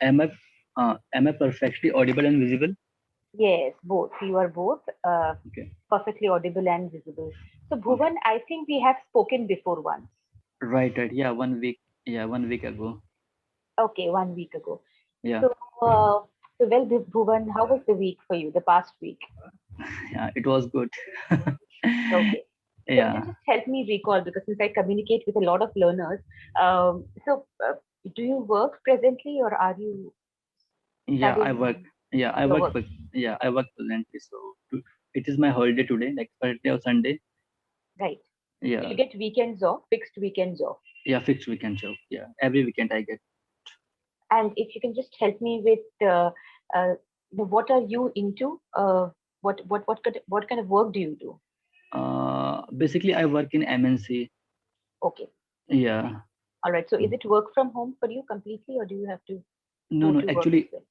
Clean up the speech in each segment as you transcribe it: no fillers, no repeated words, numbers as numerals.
Am I perfectly audible and visible? Yes, both. You are both Okay. perfectly audible and visible. So, Okay. Bhuvan, I think we have spoken before once. Right, right. Yeah, 1 week. Yeah, 1 week ago. Okay, 1 week ago. Yeah. So, Bhuvan, how was the week for you, the past week? Yeah, it was good. Okay. So, you can Yeah. just help me recall because since I communicate with a lot of learners, do you work presently or are you Yeah, I studying work. and Yeah, I your work. work? Yeah, I work presently. So it is my holiday today, like Saturday or Sunday. Right. So, you Yeah. get weekends off, fixed weekends off. Yeah, fixed weekend job. Yeah, every weekend I get. And if you can just help me with uh, what are you into? What kind of work do you do? Basically, I work in MNC. Okay, nice. Yeah. All right. So is it work from home for you completely, or do you have to No, go no. to work as Actually, well?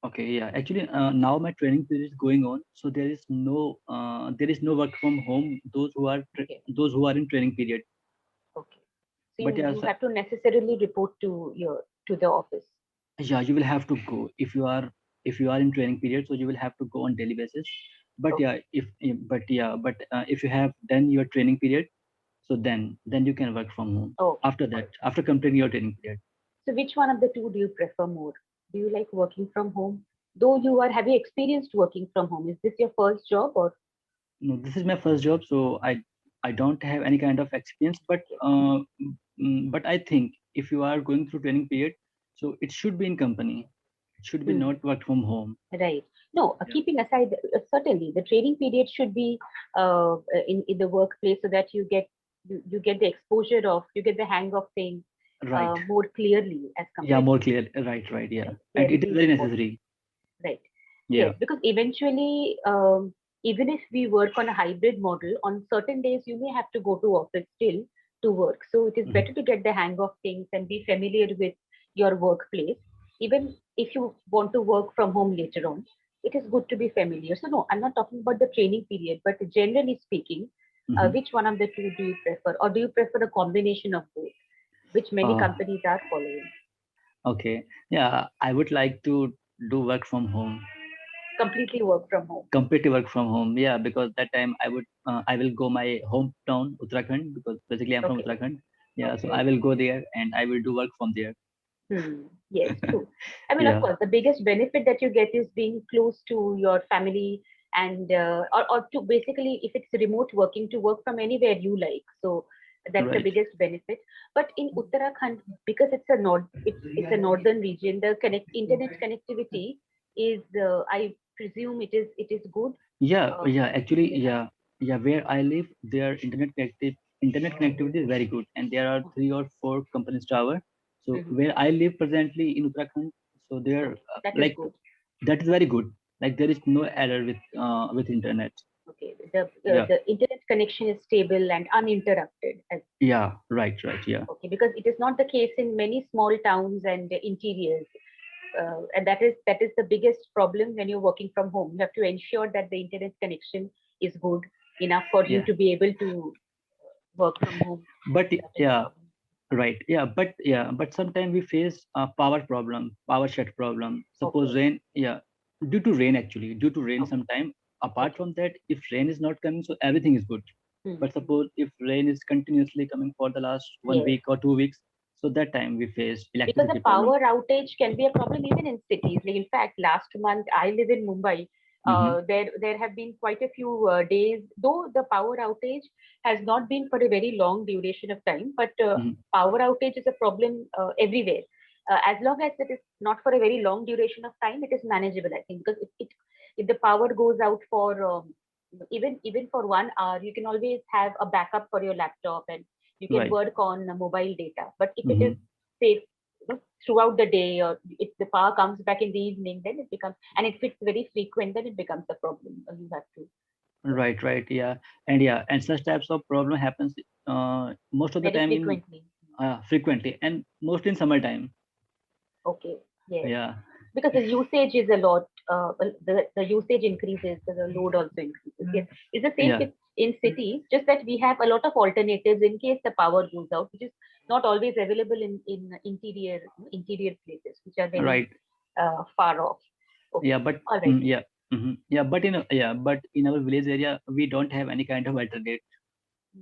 okay. Yeah. Actually, now my training period is going on, so there is no work from home. Okay, Those who are in training period. okay. So But yeah, you have to necessarily report to the office. yeah, you will have to go if you are in training period, so you will have to go on daily basis. But Okay, yeah, if you have done your training period, so then you can work from home okay. after All that, right. after completing your training period. So which one of the two do you prefer more? Do you like working from home? Though have you experienced working from home? Is this your first job or? No, this is my first job, so I don't have any kind of experience, Okay. but I think if you are going through training period, so it should be in company, it should be Hmm. not work from home. Right. No, Yeah. keeping aside, certainly the training period should be in the workplace so that you get the exposure of, you get the hang of things Right. more clearly as Yeah, compared more to, clear. Right, right. Yeah, right? and it is Clarity is very important. necessary. Right. Yeah. Yes, because eventually, even if we work on a hybrid model, on certain days you may have to go to office still to work. So it is Mhm. better to get the hang of things and be familiar with your workplace. Even if you want to work from home later on, it is good to be familiar. So no, I'm not talking about the training period, but generally speaking, Mhm. which one of the two do you prefer, or do you prefer a combination of both, which many Uh, companies are following? okay. Yeah, I would like to do work from home, Completely work from home. completely work from home. Yeah, because that time I will go my hometown Uttarakhand, because basically I'm from Okay. Uttarakhand. Yeah, so Okay. I will go there and I will do work from there. Yes, true. I mean, of Yeah. course, the biggest benefit that you get is being close to your family and or to basically, if it's remote working, to work from anywhere you like. So that's the Right. biggest benefit. But in Uttarakhand, because it's a northern region, the internet connectivity is, I presume it is good. Yeah, Uh, yeah. do Actually, you have? yeah, yeah. Where I live, their internet connectivity is very good, and there are 3 or 4 companies tower. So Mhm. where I live presently in Uttarakhand, so there, Okay, that is like, good. that is very good. Like, there is no error with internet. Okay, Yeah, the internet connection is stable and uninterrupted, as yeah. Right, right. Yeah, okay, because it is not the case in many small towns and interiors, and that is the biggest problem when you're working from home. You have to ensure that the internet connection is good enough for you yeah. to be able to work from home But without any yeah, problem. right. But sometimes we face a power problem, power shut problem. Suppose Okay, rain. Yeah, due to rain okay, sometime. Apart okay. from that, if rain is not coming, so everything is good. But Hmm. suppose if rain is continuously coming for the last one Yes. week or 2 weeks, so that time we face Because a electricity problem. power outage can be a problem even in cities. Like in fact, last month I live in Mumbai. Mm-hmm. There have been quite a few days, though the power outage has not been for a very long duration of time, but Mm-hmm. power outage is a problem everywhere. As long as it is not for a very long duration of time, it is manageable, I think, because if the power goes out for even for 1 hour, you can always have a backup for your laptop and you can Right. work on mobile data. But if it Mm-hmm. is say throughout the day, or if the power comes back in the evening, then it becomes, and if it's very frequent, then it becomes a problem. You have to Right. Right. Yeah. And such types of problem happens most of the very time in frequently. frequently and mostly in summertime. Okay, yes, Yeah. because the usage is a lot. The usage increases, so the load also increases. Yes, it's the same Yeah. in cities, just that we have a lot of alternatives in case the power goes out, which is not always available in interior places, which are very Right. far off. Yeah, Okay, but all right. yeah. Yeah, but in our village area we don't have any kind of alternate.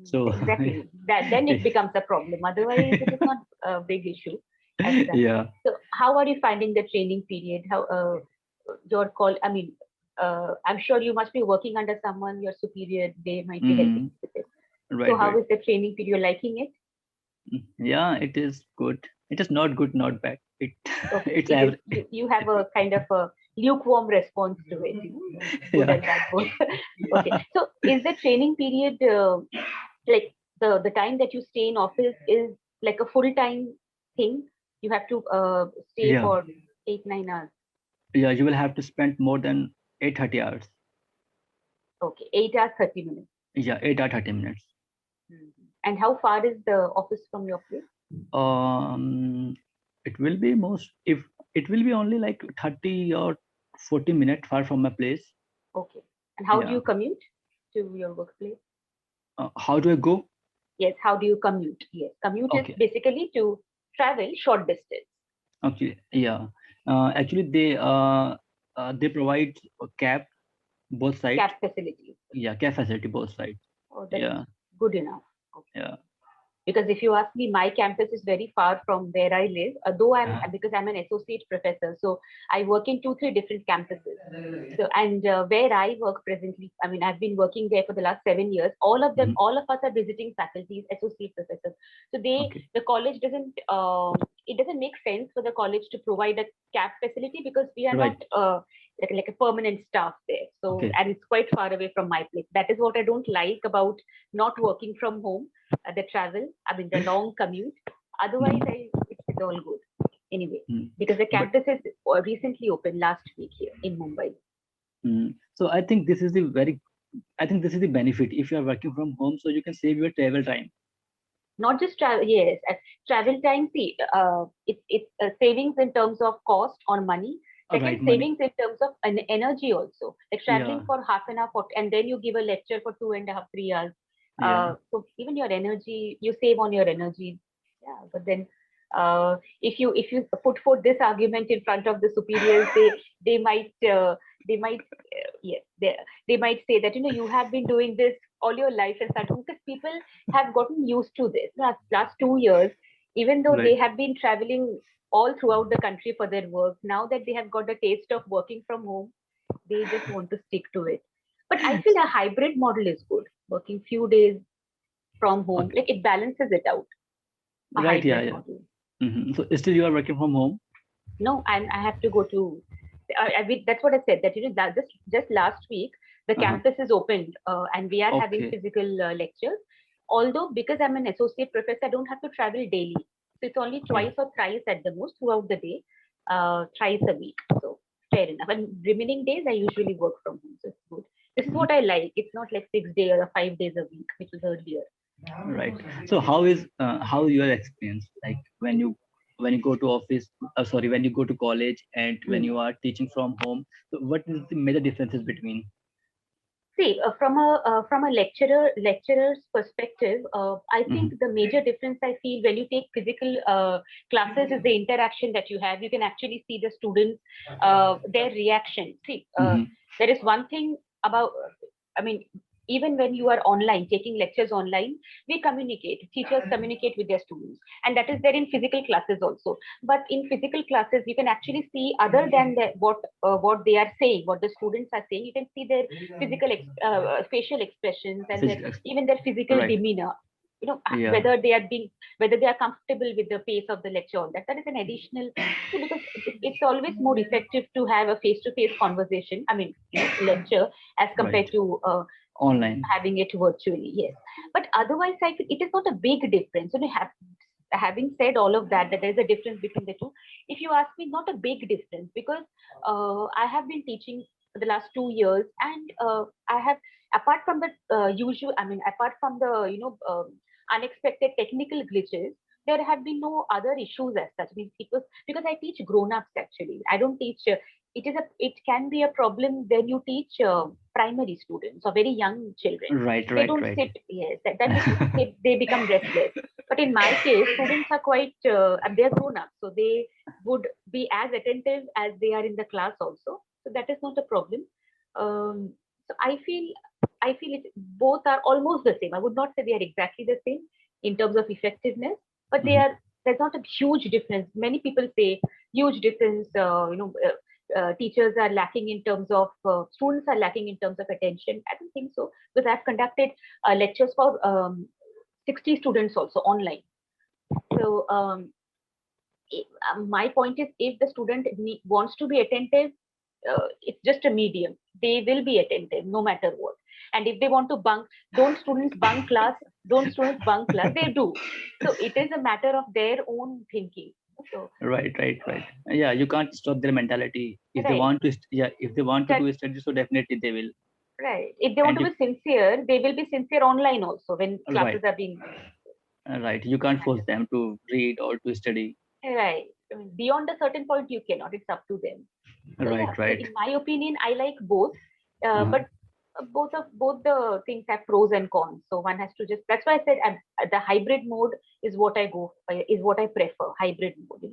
So Exactly. That then it becomes a problem. Otherwise, it is not a big issue as such. yeah. So, how are you finding the training period? How your call? I mean, I'm sure you must be working under someone, your superior. They might be helping Mm, you with it. So, right, how right. is the training period? You're liking it? Yeah, it is good. It is not good, not bad. It Okay. it's It is average. you have a kind of a lukewarm response to it. Good Yeah. and bad both. Okay. So, is the training period like the time that you stay in office is like a full time thing? You have to stay Yeah. for 8 9 hours. Yeah, you will have to spend more than 8:30 hours. Okay, 8 hours 30 minutes. Yeah, 8 or 30 minutes. Mhm. And how far is the office from your place? Um, it will be most if it will be only like 30 or 40 minutes far from my place. Okay. And how do Yeah. you commute to your workplace? How do I go? Yes, how do you commute? Yes, commute is Okay. basically to travel short distance. Okay. Yeah. Actually, they provide a cab both sides. Cab facilities. Yeah, cab facility both sides. Oh, that's Yeah. good enough. Yeah. Because if you ask me, my campus is very far from where I live. Though I'm Uh, because I'm an associate professor, so I work in 2 3 different campuses. So and where I work presently, I mean, I've been working there for the last 7 years. All of them, mhm. all of us are visiting faculties, associate professors. So Okay. the college doesn't, it doesn't make sense for the college to provide a cap facility because we are not Right. like a permanent staff there. So Okay. and it's quite far away from my place. That is what I don't like about not working from home, the travel, I mean, the long commute. Otherwise, Mhm. it's all good. Anyway, Mm. because the But campus is recently opened last week here in Mumbai. so I think this is the very I think this is the benefit if you are working from home, so you can save your travel time. Not just travel, yes, travel time. See, it's savings in terms of cost or money. Second, Right, money. savings in terms of an energy also. Like traveling Yeah, for half an hour, and then you give a lecture for 2.5 3 hours. yeah. So even your energy, you save on your energy. Yeah, but then if you put forth this argument in front of the superiors, they might yes, they might say that you have been doing this all your life and suddenly because people have gotten used to this. Last 2 years, even though they Right. have been traveling all throughout the country for their work, now that they have got a taste of working from home, they just want to stick to it. But I feel a hybrid model is good. Working few days from home, Okay. like it balances it out. A Right. Yeah, hybrid yeah. model. So still you are working from home. No, I have to go to. That's what I said. That that just last week the Uh-huh. campus is opened and we are having Okay. physical lectures. Although because I'm an associate professor, I don't have to travel daily. So it's only Right. twice or thrice at the most throughout the day, thrice a week. So fair enough. And remaining days I usually work from home. So it's good. This is Mhm. what I like. It's not like 6 days or 5 days a week, which was earlier. Right. So how your experience like when you go to office? Sorry, when you go to college and when Hmm. you are teaching from home. So what is the major differences between? See, from a lecturer's perspective, I think Hmm. the major difference I feel when you take physical classes is the interaction that you have. You can actually see the students, their reaction. See, Hmm. there is one thing about, I mean, even when you are online taking lectures online, we communicate. Teachers communicate with their students, and that is there in physical classes also. But in physical classes, you can actually see other than what they are saying, what the students are saying. You can see their facial expressions and their Physical. even their physical Right. demeanor. Yeah. Whether they are being whether they are comfortable with the pace of the lecture. All that is an additional. See, because it's always more effective to have a face-to-face conversation. I mean, lecture as Right. compared to Online. having it virtually. Yes, but otherwise, I feel it is not a big difference. Having said all of that, that there is a difference between the two. If you ask me, not a big difference because I have been teaching for the last 2 years, and I have apart from the usual, I mean, apart from the unexpected technical glitches. There have been no other issues as such. I mean, because I teach grown-ups actually. I don't teach. It can be a problem when you teach primary students or very young children. Right. They Right. don't Right. sit. Yes, then they become restless. But in my case, students are quite, they are grown up, so they would be as attentive as they are in the class also. So that is not a problem. So I feel it both are almost the same. I would not say they are exactly the same in terms of effectiveness, but they Mhm. are. There's not a huge difference. Many people say huge difference. Teachers are lacking in terms of students are lacking in terms of attention. I don't think so, because I've conducted lectures for 60 students also online. So my point is, if the student wants to be attentive, it's just a medium. They will be attentive no matter what. And if they want to bunk, don't students bunk class? Don't students bunk class? They do. So it is a matter of their own thinking. So Right, right, right. Yeah, you can't stop their mentality. If they right, want to, yeah, if they want to that do study, so definitely they will. right. If they want And to if be sincere, they will be sincere online also when classes right, are being right, you can't force managed. them to read or to study. Right. I mean, beyond a certain point, you cannot. It's up to them. So yeah, Right, so right. in my opinion, I like both, Uh-huh. but both the things have pros and cons. So one has to just. That's why I said the hybrid mode is what I go is what I prefer. Hybrid mode.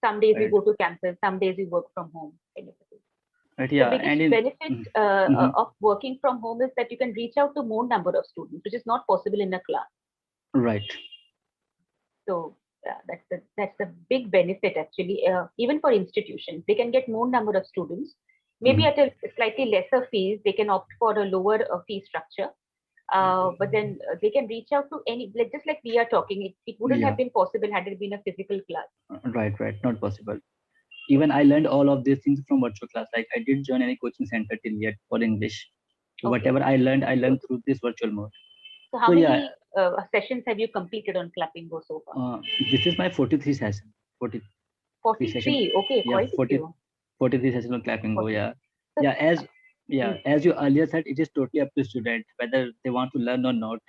Some days we Right, go to campus, some days we work from home. Kind of a thing. right. The Yeah, biggest and in benefit mm-hmm. of working from home is that you can reach out to more number of students, which is not possible in a class. Right. So that's the big benefit actually. Even for institutions, they can get more number of students, maybe Mm-hmm. at a slightly lesser fees. They can opt for a lower fee structure, but then they can reach out to any, like just like we are talking. It wouldn't Yeah, have been possible had it been a physical class. right, right. Not possible. So Even I learned all of these things from virtual class. Like I didn't join any coaching center till yet for English. okay, Whatever I learned good. through this virtual mode. So how So yeah, many sessions have you completed on Clapingo so far? uh, this is my 43 session. 43 session. 43. Okay, Yeah, quite a 40, few. 43 session on Clapingo. 40. Yeah. So, Yeah, hmm, as you earlier said, it is totally up to student whether they want to learn or not.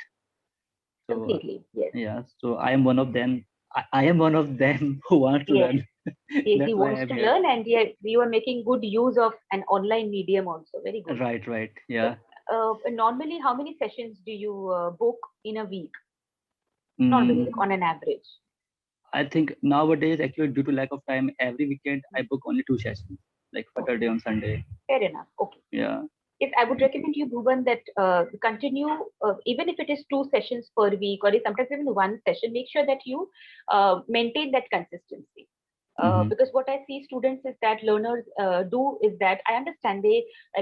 So completely, yes. yeah, so I am one of them. I am one of them who want to Yes. learn. He That's why wants I'm to here. learn, and yet you are making good use of an online medium also. Very good. Right, right. So, Yeah. normally, how many sessions do you book in a week? Normally, like Mm, on an average. I think nowadays, actually, due to lack of time, every weekend I book only two sessions, like Okay, Saturday on Sunday. fair enough. Okay. Yeah. If I would recommend you, Bhuvan, that continue, even if it is two sessions per week or sometimes even one session, make sure that you maintain that consistency. Mm-hmm. Because what I see students is that learners do is that I understand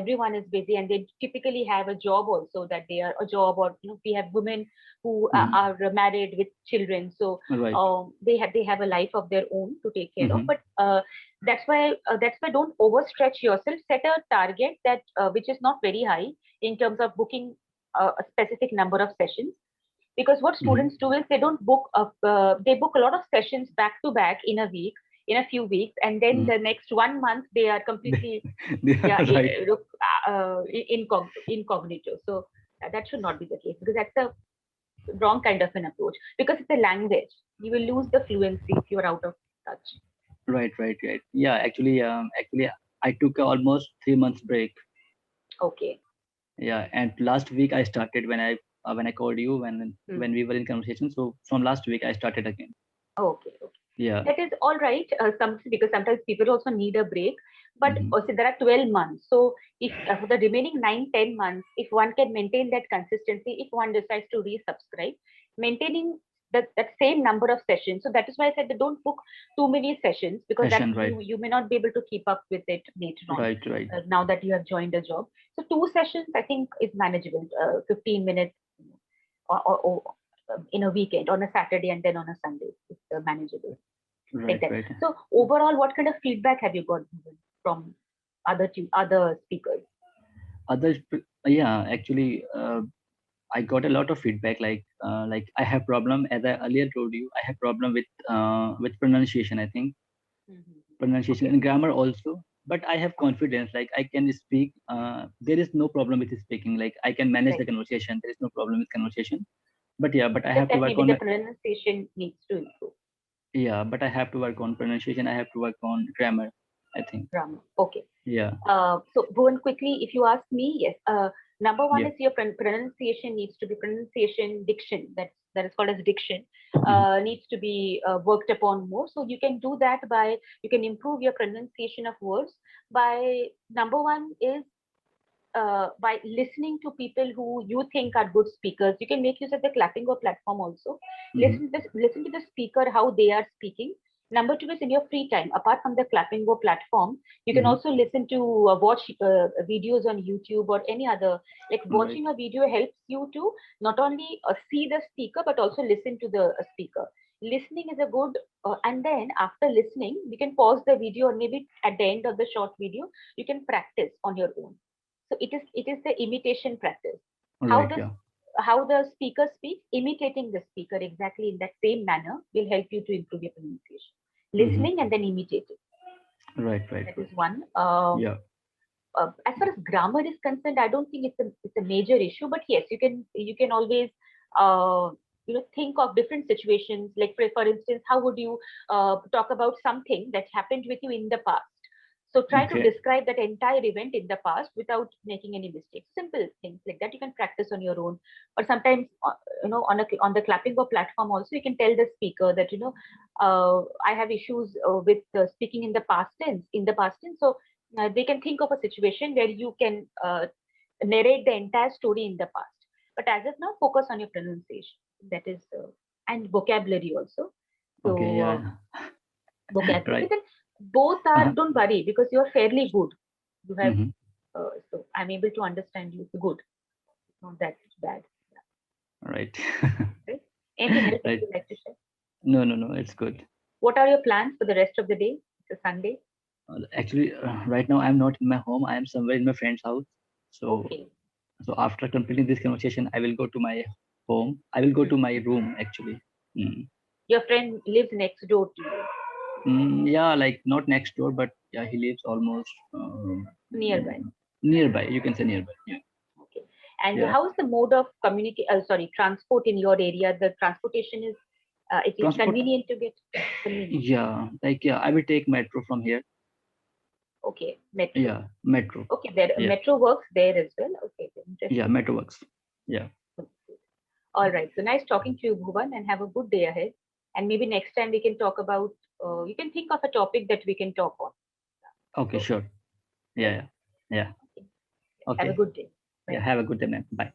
everyone is busy and they typically have a job also, that they are a job, or we have women who Mm-hmm. are married with children, so Right. they have a life of their own to take care of. Mm-hmm. But that's why don't overstretch yourself. Set a target that which is not very high in terms of booking a specific number of sessions, because what Mm-hmm. students do is they book a lot of sessions back to back in a week, in a few weeks, and then Mm-hmm. the next 1 month they are completely Yeah, yeah right. incognito. So that should not be the case, because that's a wrong kind of an approach, because it's a language. You will lose the fluency if you're out of touch. Right, right, right. Yeah, actually, I took a almost 3 months break. Okay. Yeah, and last week I started when I called you Hmm. when we were in conversation. So from last week I started again. Okay. Okay. Yeah. That is all right. Because sometimes people also need a break. But Mm-hmm. also there are 12 months. So if for the remaining 9, 10 months, if one can maintain that consistency, if one decides to resubscribe, maintaining that same number of sessions. So that is why I said that don't book too many sessions, because that Session, right, you may not be able to keep up with it later on. right, right, Now that you have joined a job, so two sessions I think is manageable. 15 minutes, or in a weekend, on a Saturday and then on a Sunday, it's manageable like right, that. right. So overall, what kind of feedback have you got from other speakers? Others, yeah, actually, I got a lot of feedback. Like I have problem, as I earlier told you, I have problem with pronunciation. I think Mhm. pronunciation Okay, and grammar also. But I have confidence. Like I can speak. There is no problem with speaking. Like I can manage the right. conversation. There is no problem with conversation. But yeah, but I Just have to that work maybe the on. pronunciation needs to improve. Yeah, but I have to work on pronunciation. I have to work on grammar, I think. Grammar. Okay. Yeah. So Bhuvan, quickly, if you ask me, yes. Number one Yeah. is your pronunciation needs to be pronunciation, diction. That's that is called as diction, Mhm. needs to be worked upon more. So you can do that by, you can improve your pronunciation of words by, number one is by listening to people who you think are good speakers. You can make use of the Clapingo platform also. Mhm. Listen to the speaker how they are speaking. Number two is in your free time, apart from the Clapingo platform, you can Mhm. also listen to watch videos on YouTube or any other. Like Right. watching a video helps you to not only see the speaker but also listen to the speaker. Listening is a good, and then after listening, you can pause the video, or maybe at the end of the short video, you can practice on your own. So it is the imitation practice. How Right. the Yeah. how the speaker speaks, imitating the speaker exactly in that same manner will help you to improve your pronunciation. Mhm. Listening and then imitating. Right. Right. That is Right. one. Yeah. As far as grammar is concerned, I don't think it's a major issue. But yes, you can always uh, think of different situations. Like for instance, how would you talk about something that happened with you in the past? So try to Okay. describe that entire event in the past without making any mistakes. Simple things like that you can practice on your own. Or sometimes on the Clappingo platform also you can tell the speaker that I have issues with speaking in the past tense. So they can think of a situation where you can narrate the entire story in the past. But as of now, focus on your pronunciation. That is, and vocabulary also. Okay. So Yeah. vocabulary. Right. Then both are. Uh-huh. Don't worry because you are fairly good. You have. Mhm. So I'm able to understand you. Good. Not that bad. Right. Right. Anything else that Right. you would like to share? No. No. No. It's good. What are your plans for the rest of the day? It's a Sunday. Actually, right now I'm not in my home. I am somewhere in my friend's house. So, Okay. so after completing this conversation, I will go to my home. I will go Hmm. to my room actually. Mm. Your friend lives next door to you, Yeah, like not next door, but yeah, he lives almost nearby. nearby. You can say nearby. Yeah. Okay. And Yeah. how is the mode of transport in your area? The transportation is, it is Transport. convenient to get convenient. Yeah, like yeah, I will take metro from here. Okay, metro. Yeah, metro. Okay, there Yeah, metro works there as well. Okay, yeah, interesting. metro works. Yeah. All right. So nice talking to you, Bhuvan, and have a good day ahead. And maybe next time we can talk about. You can think of a topic that we can talk on. Okay, So, sure. Yeah, right. yeah, yeah. Okay. Have a Okay. good day. Yeah. Bye. Have a good day, man. Bye.